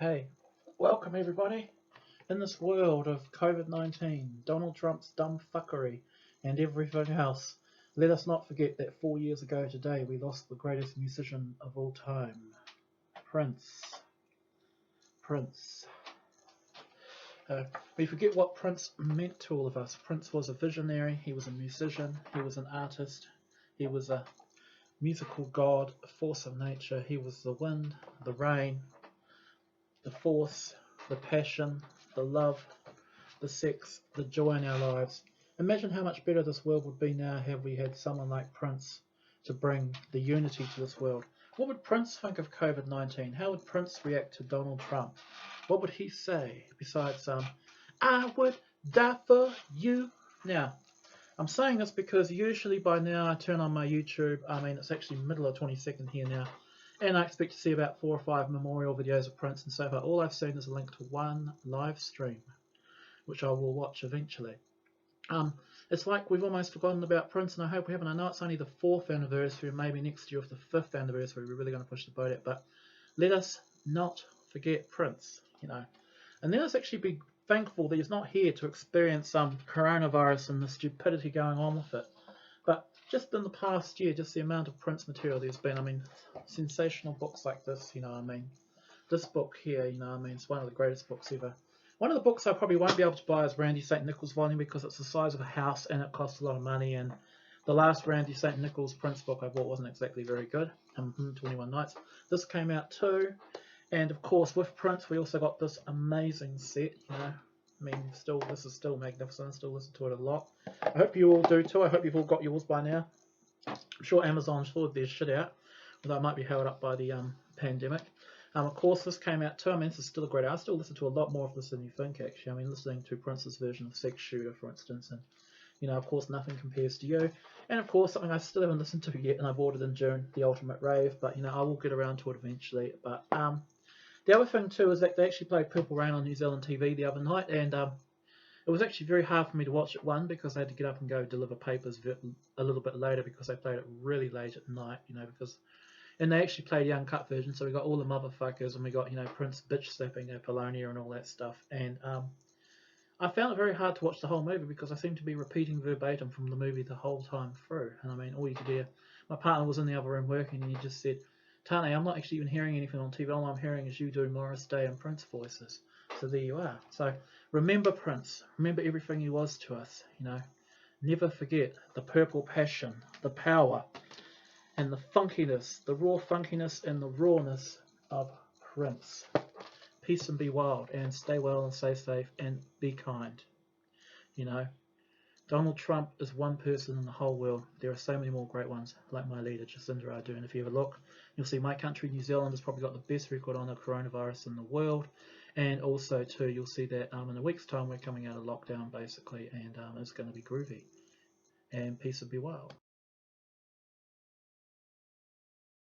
Hey, welcome everybody. In this world of COVID-19, Donald Trump's dumb fuckery, and everything else, let us not forget that 4 years ago today we lost the greatest musician of all time, Prince. Prince. We forget what Prince meant to all of us. Prince was a visionary, he was a musician, he was an artist, he was a musical god, a force of nature. He was the wind, the rain, the force, the passion, the love, the sex, the joy in our lives. Imagine how much better this world would be now had we had someone like Prince to bring the unity to this world. What would Prince think of COVID-19? How would Prince react to Donald Trump? What would he say besides, I would die for you? Now, I'm saying this because usually by now I turn on my YouTube, it's actually middle of 22nd here now, and I expect to see about 4 or 5 memorial videos of Prince, and so far all I've seen is a link to one live stream, which I will watch eventually. It's like we've almost forgotten about Prince, and I hope we haven't. I know it's only the 4th anniversary, and maybe next year with the 5th anniversary we're really going to push the boat at, but let us not forget Prince, And let us actually be thankful that he's not here to experience coronavirus and the stupidity going on with it. But just in the past year, just the amount of Prince material there's been, sensational books like this, this book here, it's one of the greatest books ever. One of the books I probably won't be able to buy is Randy St. Nichols' volume because it's the size of a house and it costs a lot of money, and the last Randy St. Nichols Prince book I bought wasn't exactly very good, 21 Nights. This came out too, and of course with Prince we also got this amazing set, this is still magnificent. I still listen to it a lot. I hope you all do too. I hope you've all got yours by now. I'm sure Amazon's sorted their shit out, although it might be held up by the pandemic. Of course, this came out too. This is still a great. I still listen to a lot more of this than you think, actually. Listening to Prince's version of Sex Shooter, for instance, and of course, Nothing Compares to You, and of course, something I still haven't listened to yet, and I bought it in June, The Ultimate Rave. But I will get around to it eventually. But the other thing too is that they actually played Purple Rain on New Zealand TV the other night, and it was actually very hard for me to watch it. One, because I had to get up and go deliver papers a little bit later because they played it really late at night, and they actually played the uncut version, so we got all the motherfuckers, and we got, Prince bitch slapping Apollonia and all that stuff. And I found it very hard to watch the whole movie because I seemed to be repeating verbatim from the movie the whole time through. And all you could hear, my partner was in the other room working, and he just said, Tane, I'm not actually even hearing anything on TV. All I'm hearing is you doing Morris Day and Prince voices. So there you are. So remember Prince. Remember everything he was to us. Never forget the purple passion, the power, and the funkiness, the raw funkiness and the rawness of Prince. Peace and be wild, and stay well and stay safe and be kind. Donald Trump is one person in the whole world. There are so many more great ones, like my leader, Jacinda Ardern. If you ever look, you'll see my country, New Zealand, has probably got the best record on the coronavirus in the world. And also, too, you'll see that in a week's time we're coming out of lockdown, basically, and it's going to be groovy. And peace and be wild.